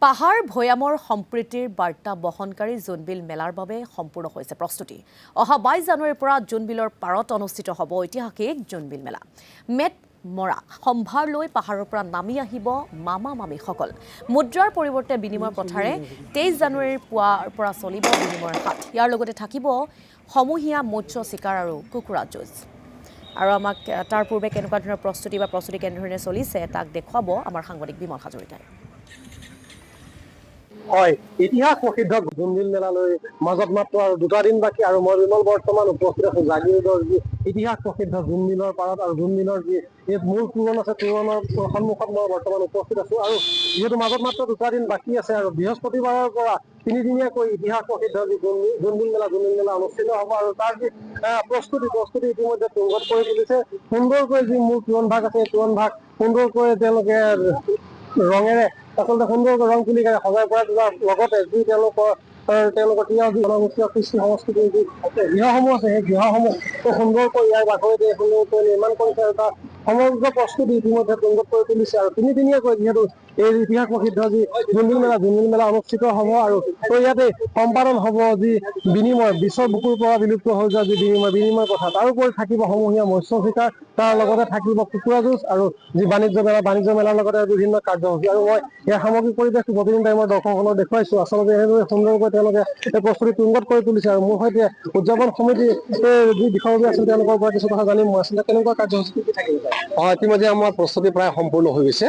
পাহাৰ ভৈয়ামৰ সম্প্ৰীতিৰ বাৰ্তা বহনকাৰী জোনবিল মেলাৰ বাবে সম্পূৰ্ণ হৈছে প্ৰস্তুতি। অহা 22 জানুৱাৰীৰ পৰা জোনবিলৰ পাৰত অনুষ্ঠিত হ'ব ঐতিহাসিক জোনবিল মেলা। মেট মৰা সম্ভাৰ লৈ পাহাৰৰ পৰা নামি আহিব মামা মামীসকল। মুদ্ৰাৰ পৰিৱৰ্তে বিনিময় প্ৰথাৰে 23 জানুৱাৰীৰ পুৱাৰ পৰা চলিব বিনিময়ৰ হাট। ইয়াৰ লগতে থাকিব সমূহীয়া মৎস্য চিকাৰ আৰু কুকুৰা যুঁজ। আৰু আমাক তাৰ পূৰ্বে কেনেকুৱা ধৰণৰ প্ৰস্তুতি কেনেধৰণে চলিছে তাক দেখুৱাব আমাৰ সাংবাদিক বিমল হাজৰিকাই। হয়, ইতিহাস প্ৰসিদ্ধ জোনবিল মেলালৈ মাজত মাত্ৰ আৰু 2টা দিন বাকী আৰু মই বিমল বৰ্তমান উপস্থিত আছো জাগিৰোডৰ যি ইতিহাস প্ৰসিদ্ধ জোনবিলৰ পাৰত আৰু জোনবিলৰ যি মূল তোৰণ আছে তোৰণৰ সন্মুখত মই বৰ্তমান উপস্থিত আছো আৰু যিহেতু মাজত মাত্ৰ 2টা দিন বাকী আছে আৰু বৃহস্পতিবাৰৰ পৰা 3দিনীয়াকৈ ইতিহাস প্ৰসিদ্ধ যি জোনবিল মেলা অনুষ্ঠিত হ'ব আৰু তাৰ যি প্ৰস্তুতি ইতিমধ্যে তুংগত কৰি তুলিছে। সুন্দৰকৈ যি মূল তোৰণ ভাগ আছে তোৰণ ভাগ সুন্দৰকৈ তেওঁলোকে ৰঙেৰে আচলতে সুন্দৰকৈ ৰং তুলিকাৰে সজাই পৰাই তোলাৰ লগতে যি তেওঁলোকৰ প্ৰিয় যি জনগোষ্ঠীয় কৃষ্টি সংস্কৃতিৰ যি গৃহসমূহ আছে সেই গৃহসমূহ সুন্দৰকৈ ইয়াৰ বাঘৰিতে সুন্দৰকৈ নিৰ্মাণ কৰিছে আৰু তাৰ সমগ্ৰ প্ৰস্তুতি ইতিমধ্যে তুংগত কৰি তুলিছে আৰু 3দিনীয়াকৈ যিহেতু এই ইতিহাস প্ৰসিদ্ধ যি জোনবিল মেলা অনুষ্ঠিত হ'ব আৰু ইয়াতে সম্পাদন হ'ব যি বিনিময় বিশ্বৰ বুকুৰ পৰা বিলুপ্ত হৈ যোৱা যি বিনিময় কথা। তাৰোপৰি থাকিব সমূহীয়া মৎস্য চিকাৰ, তাৰ লগতে থাকিব কুকুৰা যুঁজ আৰু যি বাণিজ্য মেলাৰ লগতে বিভিন্ন কাৰ্যসূচী। আৰু মই ইয়াৰ সামগ্ৰিক পৰিৱেশটো প্ৰতিদিন টাইমৰ দৰ্শকসকলক দেখুৱাইছো। আচলতে এনেদৰে সুন্দৰকৈ তেওঁলোকে এই প্ৰস্তুতি তুংগত কৰি তুলিছে আৰু মোৰ সৈতে উদযাপন সমিতিৰ যি বিষয়ববীয়া আছিল তেওঁলোকৰ পৰা কিছু কথা জানিম মই। আচলতে কেনেকুৱা কাৰ্যসূচী কি থাকিব? ইতিমধ্যে আমাৰ প্ৰস্তুতি প্ৰায় সম্পূৰ্ণ হৈ গৈছে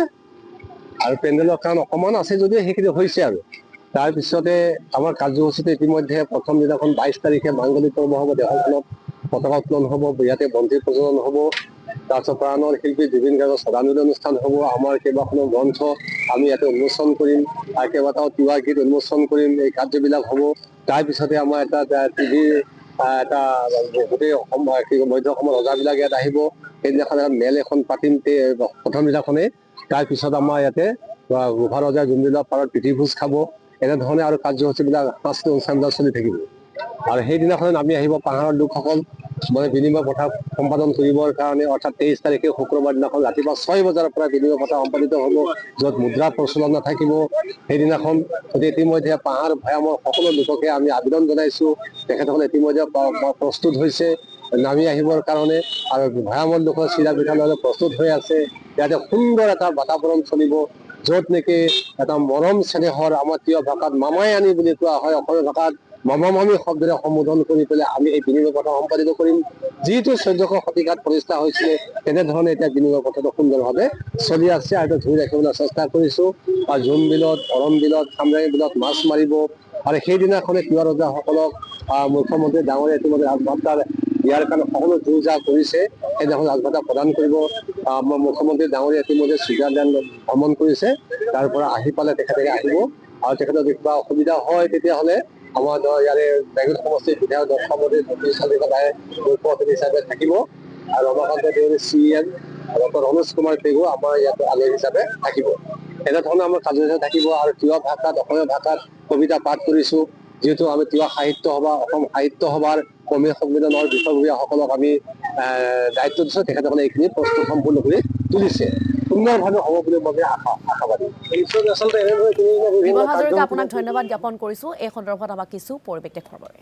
আৰু পেণ্ডেলৰ কাম অকণমান আছে যদিও সেইখিনি হৈছে আৰু তাৰপিছতে আমাৰ কাৰ্যসূচীটো ইতিমধ্যে প্ৰথম দিনাখন 22 তাৰিখে মাংগলিক কৰ্ম হ'ব, দেশখনত পতাকা উত্তোলন হ'ব, ইয়াতে বন্তি প্ৰজ্বলন হ'ব, তাৰপিছত প্ৰাণৰ শিল্পী জুবিন গাৰ্গৰ শ্ৰদ্ধাঞ্জলি অনুষ্ঠান হ'ব, আমাৰ কেইবাখনো গ্ৰন্থ আমি ইয়াতে উন্মোচন কৰিম আৰু কেইবাটাও তিৱা গীত উন্মোচন কৰিম, এই কাৰ্যবিলাক হ'ব। তাৰপিছতে আমাৰ এটা টিভিৰ এটা গোটেই মধ্য অসমৰ ৰজাবিলাক ইয়াত আহিব, সেইদিনাখন মেল এখন পাতিম প্ৰথম দিনাখনেই। তাৰপিছত আমাৰ ইয়াতে গোভা ৰজাই জোনবিলৰ পাৰত প্ৰীতিভোজ খাব, এনেধৰণে আৰু কাৰ্যসূচীবিলাক সাংস্কৃতিক অনুষ্ঠানবিলাক চলি থাকিব। আৰু সেইদিনাখন নামি আহিব পাহাৰৰ লোকসকল বিনিময় প্ৰথা সম্পাদন কৰিবৰ কাৰণে, অৰ্থাৎ 23 তাৰিখে শুক্ৰবাৰ দিনাখন ৰাতিপুৱা 6 বজাৰ পৰা বিনিময় প্ৰথা সম্পাদিত হ'ব, য'ত মুদ্ৰা প্ৰচলন নাথাকিব সেইদিনাখন। ইতিমধ্যে পাহাৰ ভৈয়ামৰ সকলো লোককে আমি আবেদন জনাইছো, তেখেতসকলে ইতিমধ্যে প্ৰস্তুত হৈছে নামি আহিবৰ কাৰণে আৰু ভৈয়ামৰ লোকৰ চিৰা পিঠা লৈ প্ৰস্তুত হৈ আছে। ইয়াতে সুন্দৰ এটা বাতাবৰণ চলিব, য'ত নেকি এটা মৰম চেনেহৰ আমাৰ প্ৰিয় ভাষাত মামাই আনি বুলি কোৱা হয়, অসমীয়া ভাষাত মামা মামী শব্দৰে সম্বোধন কৰি পেলাই আমি এই বিনিময় প্ৰথা সম্পাদিত কৰিম। যিটো 1400 শতিকাত প্ৰতিষ্ঠা হৈছিলে তেনেধৰণে এতিয়া বিনিময় প্ৰথাটো সুন্দৰভাৱে চলি আছে আৰু ধৰি ৰাখিবলৈ চেষ্টা কৰিছো। আৰু জোনবিলত, অৰণবিলত, খামৰেঙা বিলত মাছ মাৰিব আৰু সেইদিনাখনে তিৱা ৰজাসকলক মুখ্যমন্ত্ৰী ডাঙৰীয়া ইতিমধ্যে ৰাজভাষাৰ ইয়াৰ কাৰণে সকলো যো জা কৰিছে, সেইদিনাখন ৰাজভাষা প্ৰদান কৰিব। আমাৰ মুখ্যমন্ত্ৰী ডাঙৰীয়া ইতিমধ্যে ছুইজাৰলেণ্ড ভ্ৰমণ কৰিছে, তাৰ পৰা আহি পালে তেখেতে আহিব আৰু তেখেতৰ যদি কিবা অসুবিধা হয় তেতিয়াহ'লে আমাৰ ইয়াৰে বেংগল সমষ্টিৰ বিধায়ক হিচাপে থাকিব আৰু ৰমাকান্ত দেউৰী CM ডক্টৰ ৰমেশ কুমাৰ পেগু আমাৰ ইয়াতে আলহী হিচাপে থাকিব। এনেধৰণে আমাৰ কাৰ্যসূচী থাকিব। আৰু তিৱা ভাষাত, অসমীয়া ভাষাত কবিতা পাঠ কৰিছো, যিহেতু আমি তিৱা সাহিত্য সভা, অসম সাহিত্য সভাৰ কৰ্মী সন্মিলনৰ বিষয়ববীয়াসকলক আমি দায়িত্ব দিছো, তেখেতসকলে এইখিনি প্ৰস্তুত সম্পূৰ্ণ কৰি তুলিছে। সুন্দৰভাৱে হ'ব বুলি মই আশাবাদী। বিমল হাজৰিকা, আপোনাক ধন্যবাদ জ্ঞাপন কৰিছো এই সন্দৰ্ভত আমাক কিছু পৰিৱেশ দেখুৱাবৰ বাবে।